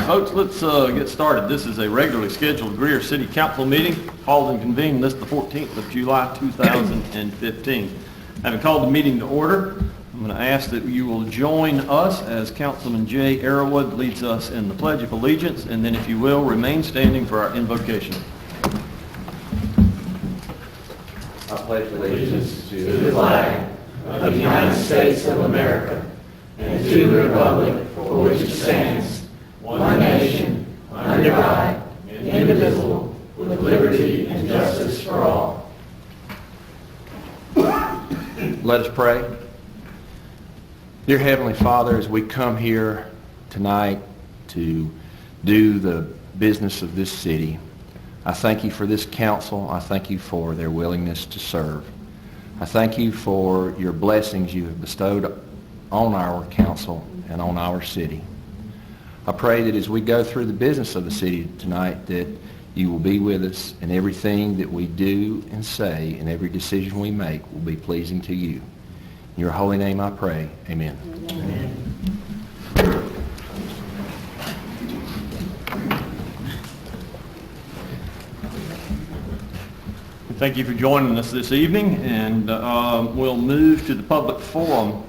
right, folks, let's get started. This is a regularly scheduled Greer City Council meeting called and convened this the 14th of July 2015. Having called the meeting to order, I'm going to ask that you will join us as Councilman Jay Arrowwood leads us in the Pledge of Allegiance, and then if you will, remain standing for our invocation. I pledge allegiance to the flag of the United States of America and to the republic for which it stands, one nation, under God, indivisible, with liberty and justice for all. Let us pray. Dear Heavenly Father, as we come here tonight to do the business of this city, I thank you for this council. I thank you for their willingness to serve. I thank you for your blessings you have bestowed on our council and on our city. I pray that as we go through the business of the city tonight, that you will be with us, and everything that we do and say and every decision we make will be pleasing to you. In your holy name I pray. Amen. Amen. Thank you for joining us this evening, and we'll move to the public forum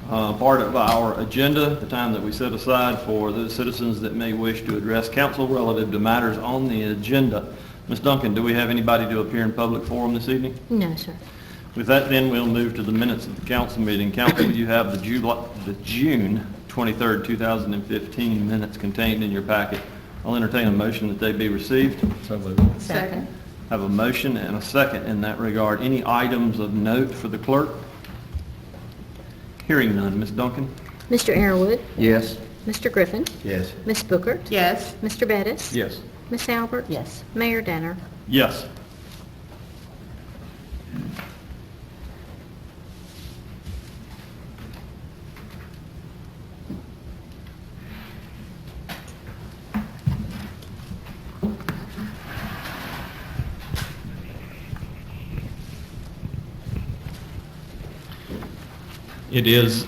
part of our agenda, the time that we set aside for those citizens that may wish to address council relative to matters on the agenda. Ms. Duncan, do we have anybody to appear in public forum this evening? No, sir. With that, then, we'll move to the minutes of the council meeting. Council, you have the June 23rd, 2015 minutes contained in your packet. I'll entertain a motion that they be received. So moved. Second. Have a motion and a second in that regard. Any items of note for the clerk? Hearing none. Ms. Duncan? Mr. Arrowwood? Yes. Mr. Griffin? Yes. Ms. Bookert? Yes. Mr. Bettis? Yes. Ms. Albert? Yes. Mayor Danner? Yes. It is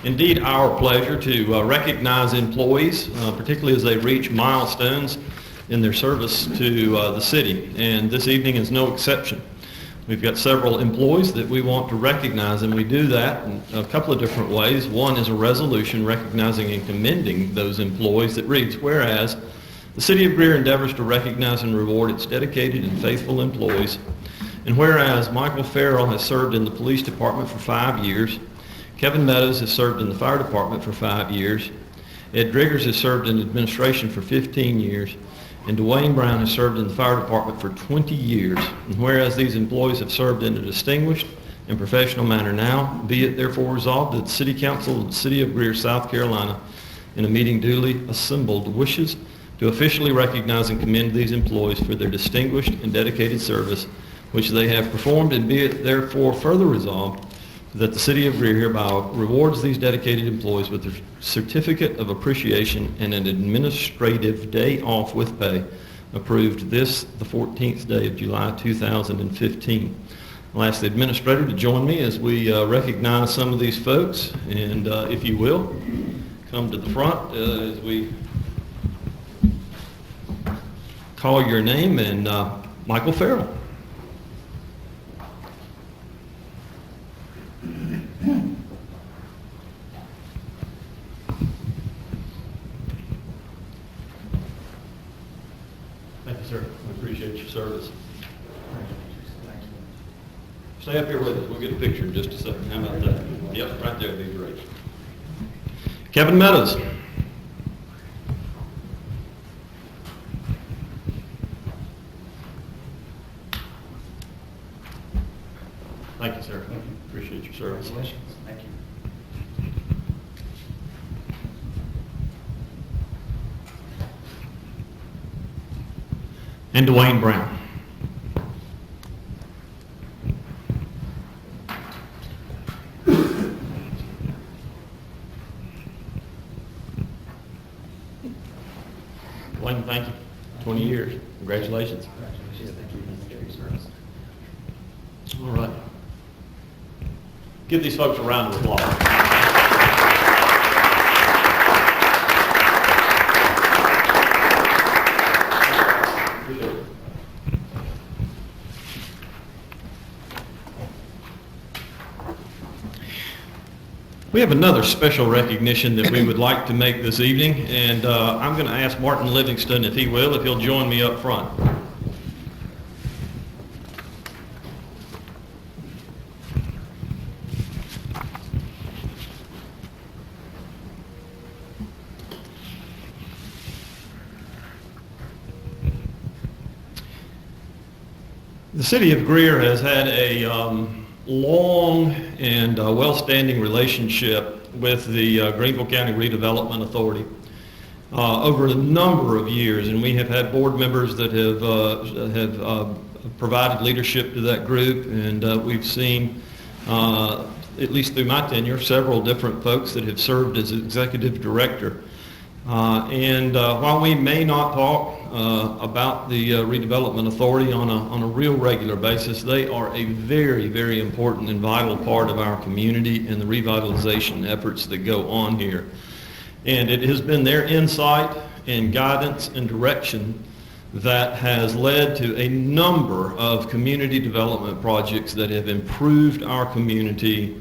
indeed our pleasure to recognize employees, particularly as they reach milestones in their service to the city, and this evening is no exception. We've got several employees that we want to recognize, and we do that in a couple of different ways. One is a resolution recognizing and commending those employees that reads, whereas the City of Greer endeavors to recognize and reward its dedicated and faithful employees, and whereas Michael Farrell has served in the police department for 5 years, Kevin Meadows has served in the fire department for 5 years, Ed Driggers has served in administration for 15 years, and Dwayne Brown has served in the fire department for 20 years. And whereas these employees have served in a distinguished and professional manner now, be it therefore resolved that the City Council of the City of Greer, South Carolina, in a meeting duly assembled, wishes to officially recognize and commend these employees for their distinguished and dedicated service which they have performed, and be it therefore further resolved that the City of Greer hereby rewards these dedicated employees with a certificate of appreciation and an administrative day off with pay, approved this, the 14th day of July 2015. I'll ask the administrator to join me as we recognize some of these folks, and if you will, come to the front as we call your name, and Michael Farrell. Thank you, sir. We appreciate your service. Stay up here with us. We'll get a picture in just a second. How about that? Yep, right there. That'd be great. Kevin Meadows. Thank you, sir. Appreciate your service. Congratulations. Thank you. And Dwayne Brown. Dwayne, thank you. 20 years. Congratulations. Congratulations. Thank you. Thank you for your service. All right. Give these folks a round of applause. We have another special recognition that we would like to make this evening, and I'm going to ask Martin Livingston, if he'll join me up front. The city of Greer has had a long and well-standing relationship with the Greenville County Redevelopment Authority over a number of years, and we have had board members that have provided leadership to that group, and we've seen, at least through my tenure, several different folks that have served as executive director. While we may not talk about the Redevelopment Authority on a real regular basis, they are a very, very important and vital part of our community and the revitalization efforts that go on here. And it has been their insight and guidance and direction that has led to a number of community development projects that have improved our community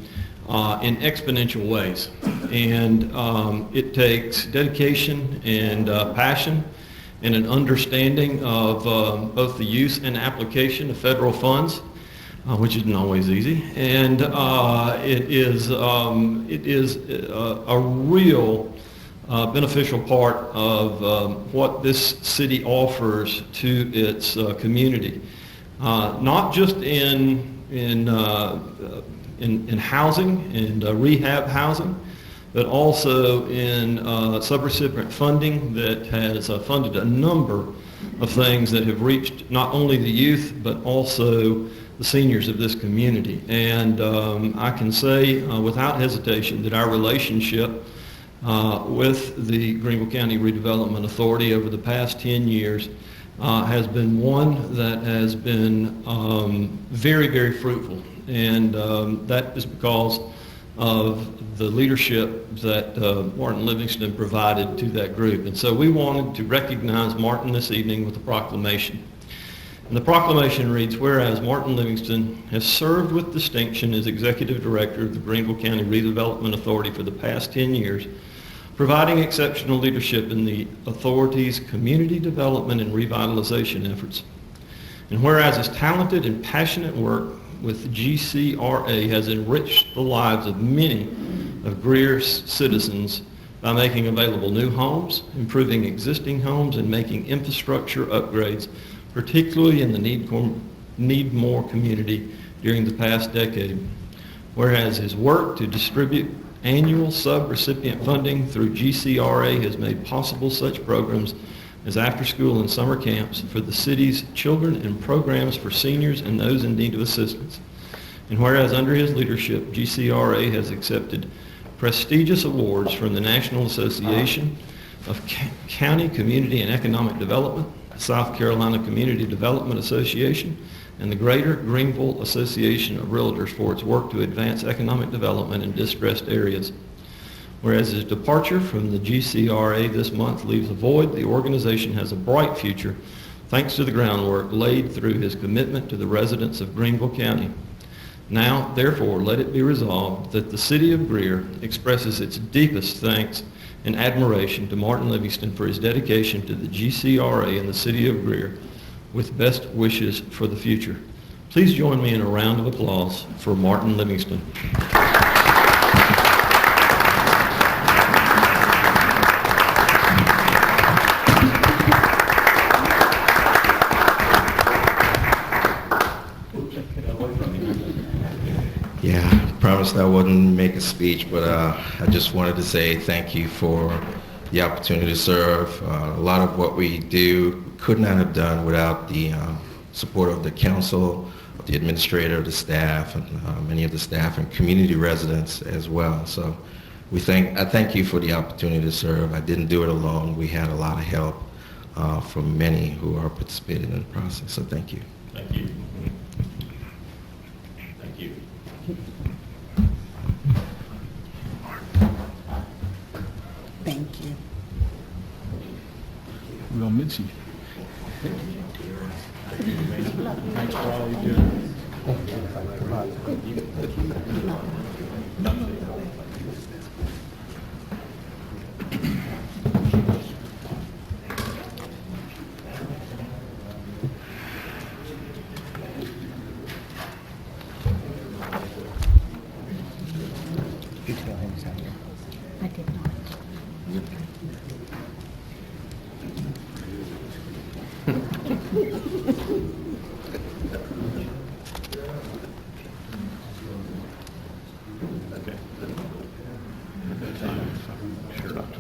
in exponential ways. And it takes dedication and passion and an understanding of both the use and application of federal funds, which isn't always easy. And it is a real beneficial part of what this city offers to its community, not just in housing and rehab housing, but also in subrecipient funding that has funded a number of things that have reached not only the youth, but also the seniors of this community. And I can say without hesitation that our relationship with the Greenville County Redevelopment Authority over the past 10 years has been one that has been very, very fruitful. And that is because of the leadership that Martin Livingston provided to that group. And so we wanted to recognize Martin this evening with a proclamation. And the proclamation reads, whereas Martin Livingston has served with distinction as Executive Director of the Greenville County Redevelopment Authority for the past 10 years, providing exceptional leadership in the authority's community development and revitalization efforts. And whereas his talented and passionate work with GCRA has enriched the lives of many of Greer's citizens by making available new homes, improving existing homes, and making infrastructure upgrades, particularly in the Need More community during the past decade. Whereas his work to distribute annual sub-recipient funding through GCRA has made possible such programs as after-school and summer camps for the city's children and programs for seniors and those in need of assistance. And whereas under his leadership, GCRA has accepted prestigious awards from the National Association of County Community and Economic Development, the South Carolina Community Development Association, and the Greater Greenville Association of Realtors for its work to advance economic development in distressed areas. Whereas his departure from the GCRA this month leaves a void, the organization has a bright future thanks to the groundwork laid through his commitment to the residents of Greenville County. Now, therefore, let it be resolved that the city of Greer expresses its deepest thanks and admiration to Martin Livingston for his dedication to the GCRA and the city of Greer, with best wishes for the future. Please join me in a round of applause for Martin Livingston. Yeah, I promised I wouldn't make a speech, but I just wanted to say thank you for the opportunity to serve. A lot of what we do could not have done without the support of the council, of the administrator, the staff, and many of the staff and community residents as well. So I thank you for the opportunity to serve. I didn't do it alone. We had a lot of help from many who are participating in the process. So thank you. Thank you. Thank you. Thank you. We're gonna miss you. Thanks for all you do. I did not. Sure not to.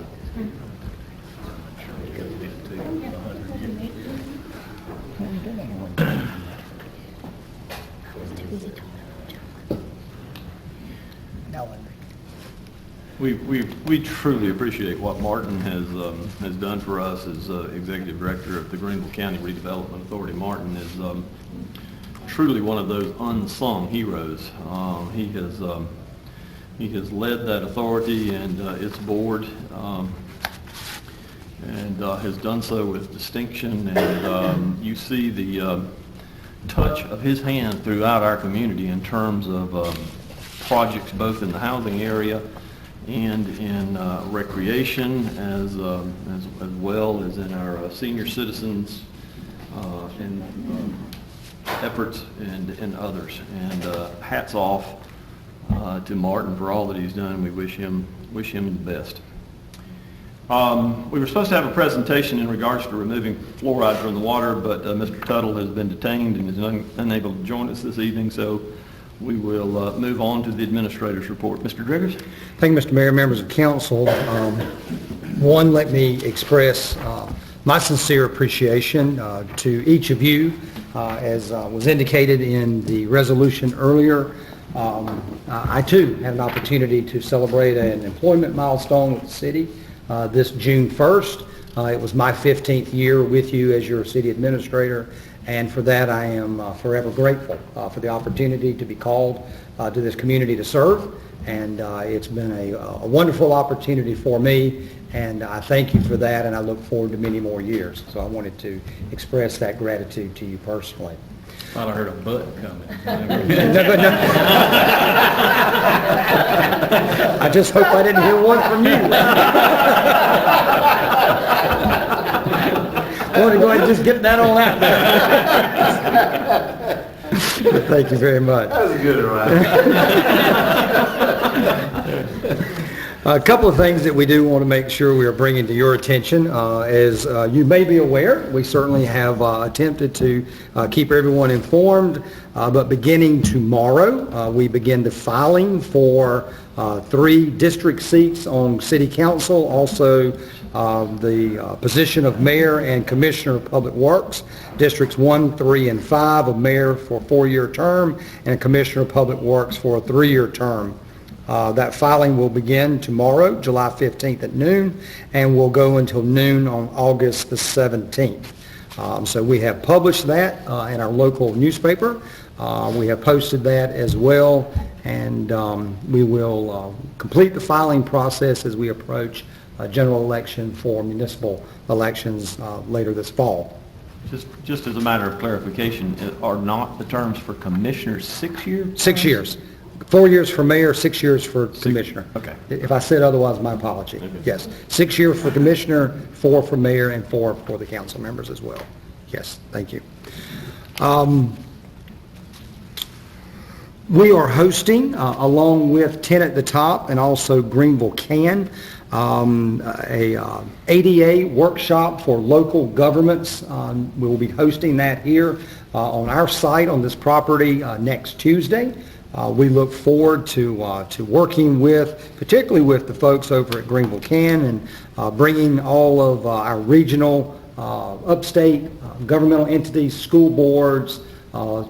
We truly appreciate what Martin has done for us as Executive Director of the Greenville County Redevelopment Authority. Martin is truly one of those unsung heroes. He has led that authority and its board, and has done so with distinction. And you see the touch of his hand throughout our community in terms of projects both in the housing area and in recreation, as well as in our senior citizens and efforts and others. And hats off to Martin for all that he's done. We wish him the best. We were supposed to have a presentation in regards to removing fluoride from the water, but Mr. Tuttle has been detained and is unable to join us this evening, so we will move on to the administrator's report. Mr. Driggers? Thank you, Mr. Mayor, members of council. One, let me express my sincere appreciation to each of you. As was indicated in the resolution earlier, I too had an opportunity to celebrate an employment milestone with the city this June 1st. It was my 15th year with you as your city administrator, and for that I am forever grateful for the opportunity to be called to this community to serve. And it's been a wonderful opportunity for me, and I thank you for that, and I look forward to many more years. So I wanted to express that gratitude to you personally. Thought I heard a butt coming. No. I just hope I didn't hear one from you. I want to go ahead and just get that on out there. Thank you very much. That was a good one. A couple of things that we do want to make sure we are bringing to your attention. As you may be aware, we certainly have attempted to keep everyone informed, but beginning tomorrow, we begin the filing for 3 district seats on City Council, also the position of Mayor and Commissioner of Public Works, Districts 1, 3, and 5 of Mayor for a 4-year term, and Commissioner of Public Works for a 3-year term. That filing will begin tomorrow, July 15th at noon, and will go until noon on August the 17th. So we have published that in our local newspaper. We have posted that as well, and we will complete the filing process as we approach a general election for municipal elections later this fall. Just as a matter of clarification, are not the terms for commissioners 6 years? 6 years. 4 years for mayor, 6 years for commissioner. Okay. If I said otherwise, my apology. Okay. Yes. 6 years for commissioner, 4 for mayor, and 4 for the council members as well. Yes, thank you. We are hosting, along with 10 at the Top and also Greenville Can, a ADA workshop for local governments. We will be hosting that here on our site on this property next Tuesday. We look forward to working with, particularly with the folks over at Greenville Can, and bringing all of our regional, upstate governmental entities, school boards,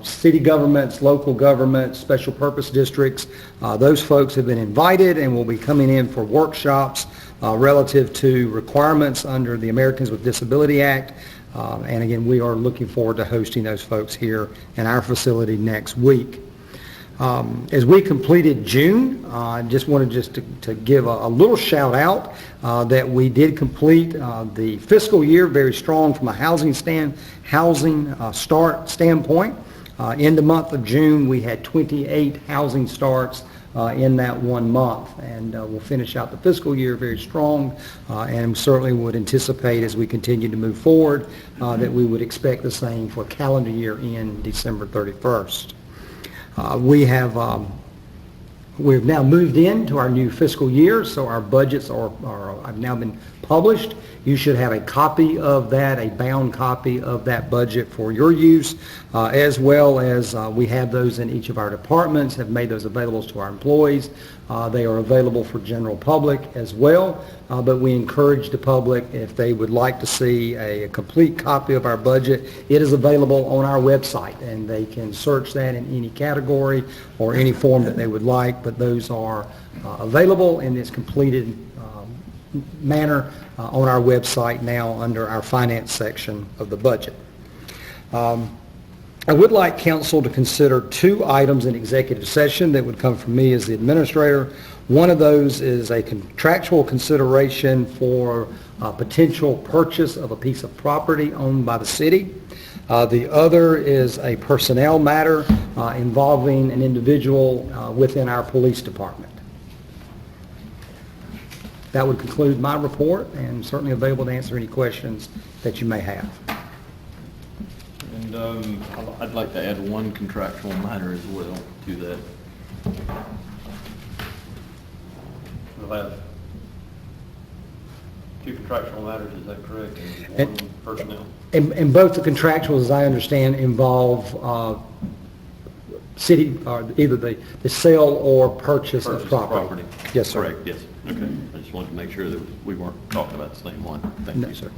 city governments, local governments, special purpose districts. Those folks have been invited and will be coming in for workshops relative to requirements under the Americans with Disability Act. And again, we are looking forward to hosting those folks here in our facility next week. As we completed June, I just wanted to give a little shout out that we did complete the fiscal year very strong from a housing start standpoint. In the month of June, we had 28 housing starts in that 1 month, and we'll finish out the fiscal year very strong, and certainly would anticipate as we continue to move forward that we would expect the same for calendar year end December 31st. We have We've now moved into our new fiscal year, so our budgets have now been published. You should have a copy of that, a bound copy of that budget for your use, as well as we have those in each of our departments, have made those available to our employees. They are available for general public as well, but we encourage the public, if they would like to see a complete copy of our budget, it is available on our website, and they can search that in any category or any form that they would like, but those are available in this completed manner on our website now under our finance section of the budget. I would like council to consider two items in executive session that would come from me as the administrator. One of those is a contractual consideration for potential purchase of a piece of property owned by the city. The other is a personnel matter involving an individual within our police department. That would conclude my report, and certainly available to answer any questions that you may have. And I'd like to add one contractual matter as well to that. We'll have two contractual matters, is that correct? And one personnel? And both the contractuals, as I understand, involve city, or either the sale or purchase of property. Yes, sir. Correct, yes. Okay. I just wanted to make sure that we weren't talking about the same one. Thank No, you. sir.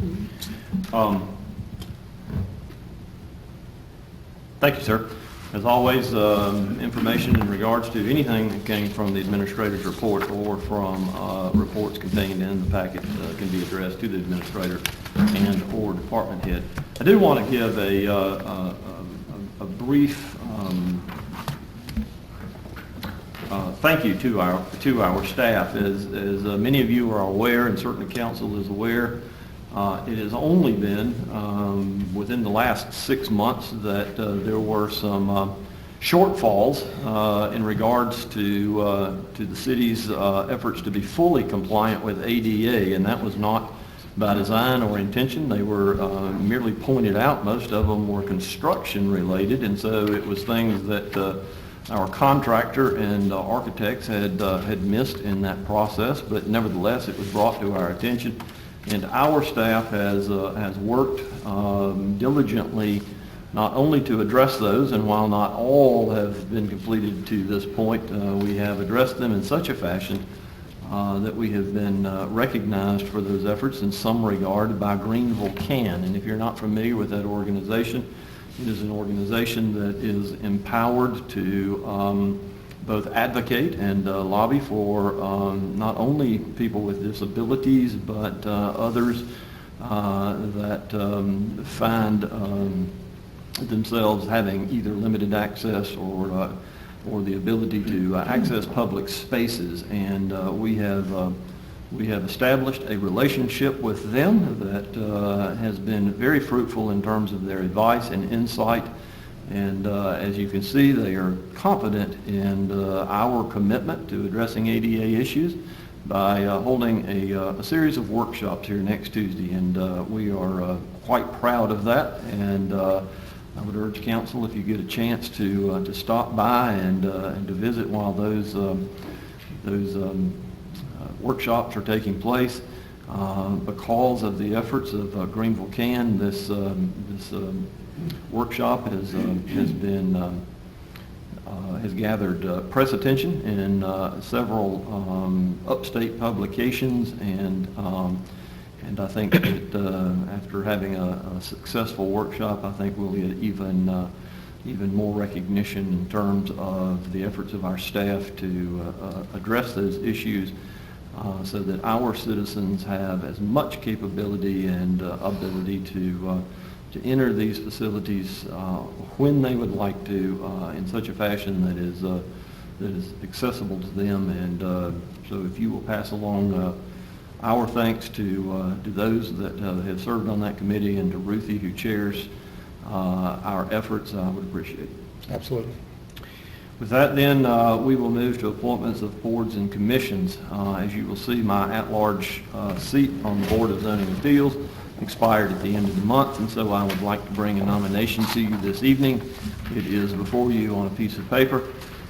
Thank you, sir. As always, information in regards to anything that came from the administrator's report or from reports contained in the packet can be addressed to the administrator and or department head. I do want to give a brief thank you to our staff. As many of you are aware, and certainly council is aware, it has only been within the last 6 months that there were some shortfalls in regards to the city's efforts to be fully compliant with ADA, and that was not by design or intention. They were merely pointed out. Most of them were construction related, and so it was things that our contractor and architects had missed in that process, but nevertheless it was brought to our attention. And our staff has worked diligently not only to address those, and while not all have been completed to this point, we have addressed them in such a fashion that we have been recognized for those efforts in some regard by Greenville Can. And if you're not familiar with that organization, it is an organization that is empowered to both advocate and lobby for not only people with disabilities, but others that find themselves having either limited access or the ability to access public spaces. And we have established a relationship with them that has been very fruitful in terms of their advice and insight. And as you can see, they are confident in our commitment to addressing ADA issues by holding a series of workshops here next Tuesday. And we are quite proud of that. And I would urge council, if you get a chance, to stop by and to visit while those workshops are taking place. Because of the efforts of Greenville Can, this workshop has gathered press attention in several upstate publications, and I think that after having a successful workshop, I think we'll get even more recognition in terms of the efforts of our staff to address those issues, so that our citizens have as much capability and ability to enter these facilities when they would like to, in such a fashion that is accessible to them. And so if you will pass along our thanks to those that have served on that committee, and to Ruthie, who chairs our efforts, I would appreciate it. Absolutely. With that, then, we will move to appointments of boards and commissions. As you will see, my at-large seat on the Board of Zoning Appeals expired at the end of the month, and so I would like to bring a nomination to you this evening. It is before you on a piece of paper.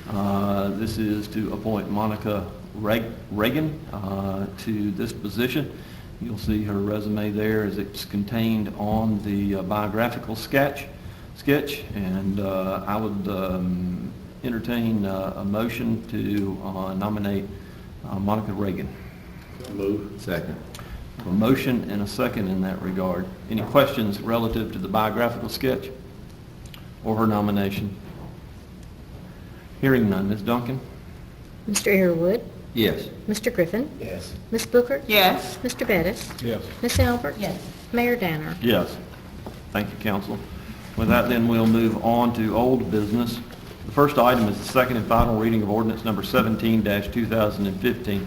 This is to appoint Monica Reagan to this position. You'll see her resume there as it's contained on the biographical sketch, and I would entertain a motion to nominate Monica Reagan. Second. A motion and a second in that regard. Any questions relative to the biographical sketch or her nomination? Hearing none. Ms. Duncan? Mr. Airwood, Yes. Mr. Griffin, Yes. Ms. Booker, Yes. Mr. Bettis, Yes. Ms. Albert, Yes. Mayor Danner. Yes. Thank you, council. With that, then, we'll move on to old business. The first item is the second and final reading of ordinance number 17-2015.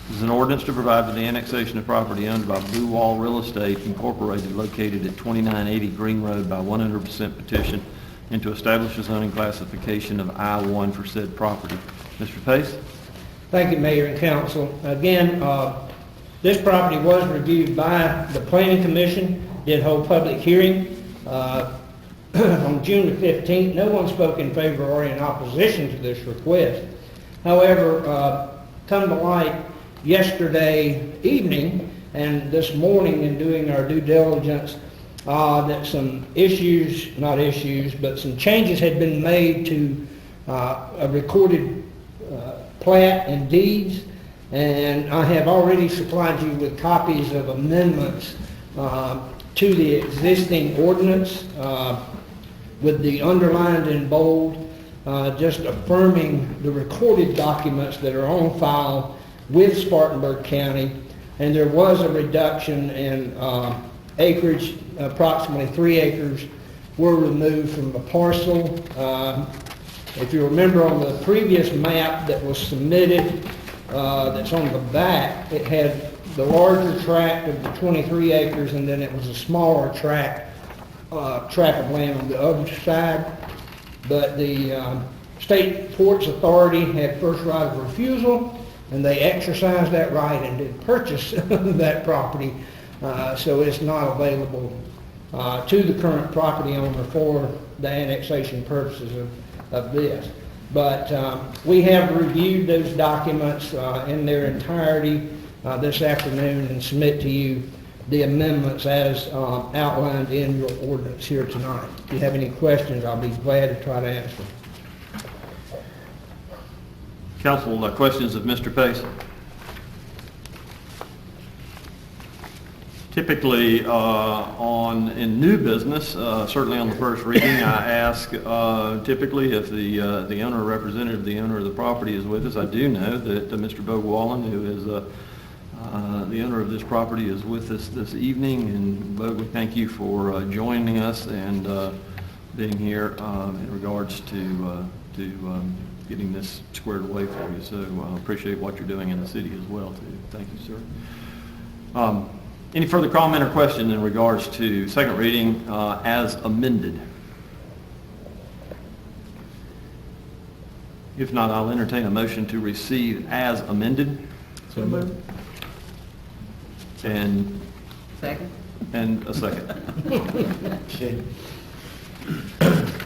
This is an ordinance to provide for the annexation of property owned by Blue Wall Real Estate Incorporated located at 2980 Green Road by 100% petition and to establish a zoning classification of I-1 for said property. Mr. Pace? Thank you, Mayor and Council. Again, this property was reviewed by the Planning Commission, did hold public hearing on June the 15th. No one spoke in favor or in opposition to this request. However, come to light yesterday evening and this morning in doing our due diligence that some but some changes had been made to a recorded plat and deeds, and I have already supplied you with copies of amendments to the existing ordinance with the underlined in bold, just affirming the recorded documents that are on file with Spartanburg County, and there was a reduction in acreage. Approximately 3 acres were removed from the parcel. If you remember on the previous map that was submitted, that's on the back, it had the larger tract of the 23 acres, and then it was a smaller tract of land on the other side. But the State Ports Authority had first right of refusal, and they exercised that right and did purchase that property. So it's not available to the current property owner for the annexation purposes of this. But we have reviewed those documents in their entirety this afternoon and submit to you the amendments as outlined in your ordinance here tonight. If you have any questions, I'll be glad to try to answer. Council, questions of Mr. Pace? Typically, in new business, certainly on the first reading, I ask typically if the owner or representative of the owner of the property is with us. I do know that Mr. Bo Wallen, who is the owner of this property, is with us this evening. And Bo, we thank you for joining us and being here in regards to getting this squared away for you. So I appreciate what you're doing in the city as well, too. Thank you, sir. Any further comment or question in regards to second reading as amended? If not, I'll entertain a motion to receive as amended. So moved. And Second? a second.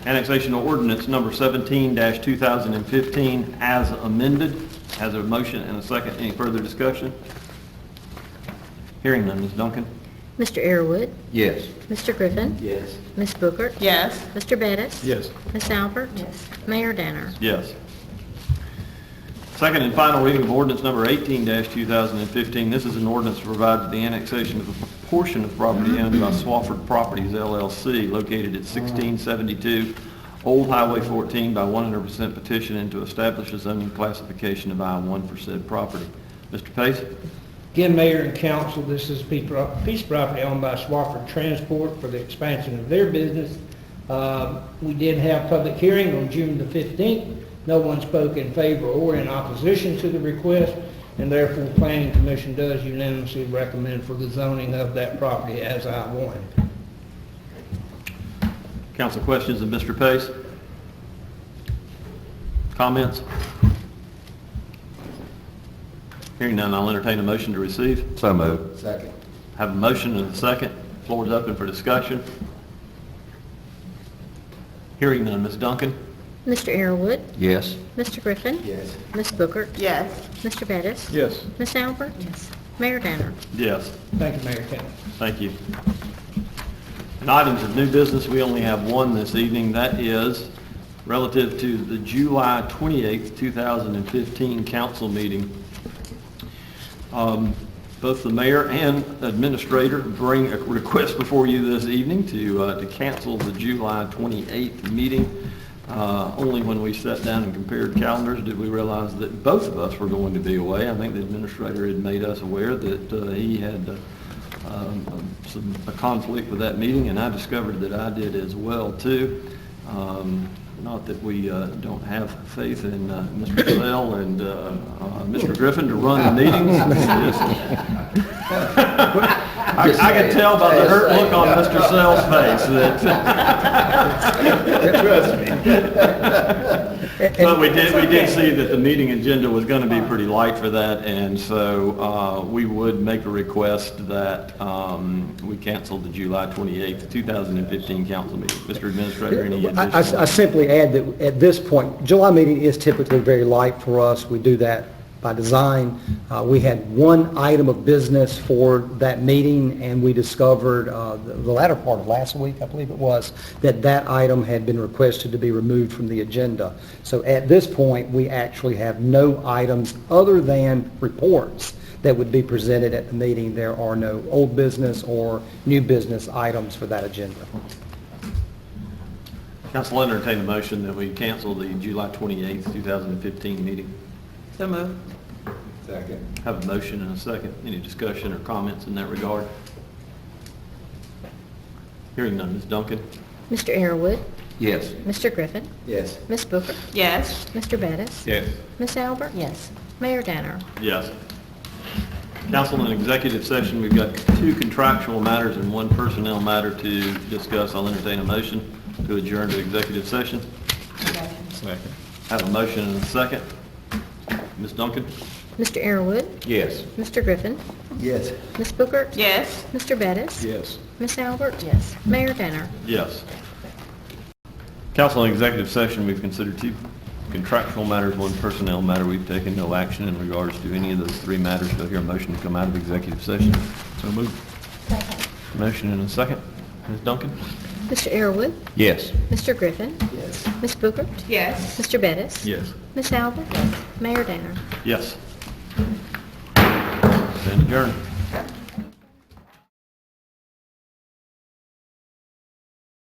Annexation ordinance number 17-2015 as amended. Has a motion and a second. Any further discussion? Hearing none. Ms. Duncan? Mr. Airwood, Yes. Mr. Griffin, Yes. Ms. Booker, Yes. Mr. Bettis, Yes. Ms. Albert, Yes. Mayor Danner. Yes. Second and final reading of ordinance number 18-2015. This is an ordinance to provide for the annexation of a portion of property owned by Swafford Properties LLC located at 1672 Old Highway 14 by 100% petition and to establish a zoning classification of I-1 for said property. Mr. Pace? Again, Mayor and Council, this is a piece of property owned by Swafford Transport for the expansion of their business. We did have public hearing on June the 15th. No one spoke in favor or in opposition to the request, and therefore the Planning Commission does unanimously recommend for the zoning of that property as I-1. Council questions of Mr. Pace? Comments? Hearing none, I'll entertain a motion to receive. So moved. Second. Have a motion and a second. Floor is open for discussion. Hearing none, Ms. Duncan? Mr. Arrowood, Yes. Mr. Griffin. Yes. Ms. Booker. Yes. Mr. Bettis. Yes. Ms. Albert. Yes. Mayor Danner. Yes. Thank you, Mayor and Council. Thank you. In items of new business, we only have one this evening. That is relative to the July 28th, 2015 council meeting. Both the mayor and administrator bring a request before you this evening to cancel the July 28th meeting. Only when we sat down and compared calendars did we realize that both of us were going to be away. I think the administrator had made us aware that he had a conflict with that meeting, and I discovered that I did as well, too. Not that we don't have faith in Mr. Sell and Mr. Griffin to run the meetings. I could tell by the hurt look on Mr. Sell's face that. Trust me. But we did see that the meeting agenda was going to be pretty light for that, and so we would make a request that we cancel the July 28th, 2015 council meeting. Mr. Administrator, any additional? I simply add that at this point, July meeting is typically very light for us. We do that by design. We had one item of business for that meeting, and we discovered the latter part of last week, I believe it was, that item had been requested to be removed from the agenda. So at this point, we actually have no items other than reports that would be presented at the meeting. There are no old business or new business items for that agenda. Council, will entertain a motion that we cancel the July 28th, 2015 meeting. So moved. Second. Have a motion and a second. Any discussion or comments in that regard? Hearing none. Ms. Duncan? Mr. Arrowood, Yes. Mr. Griffin. Yes. Ms. Booker. Yes. Mr. Bettis. Yes. Ms. Albert. Yes. Mayor Danner. Yes. Council, in executive session, we've got 2 contractual matters and 1 personnel matter to discuss. I'll entertain a motion to adjourn to executive session. Second. Have a motion and a second. Ms. Duncan? Mr. Arrowood, Yes. Mr. Griffin. Yes. Ms. Booker. Yes. Mr. Bettis. Yes. Ms. Albert. Yes. Mayor Danner. Yes. Council, in executive session, we've considered 2 contractual matters, 1 personnel matter. We've taken no action in regards to any of those 3 matters. Do I hear a motion to come out of executive session? So moved. Motion and a second. Ms. Duncan? Mr. Arrowood, Yes. Mr. Griffin. Yes. Ms. Booker. Yes. Mr. Bettis. Yes. Ms. Albert. Yes. Mayor Danner. Yes. Stand adjourned.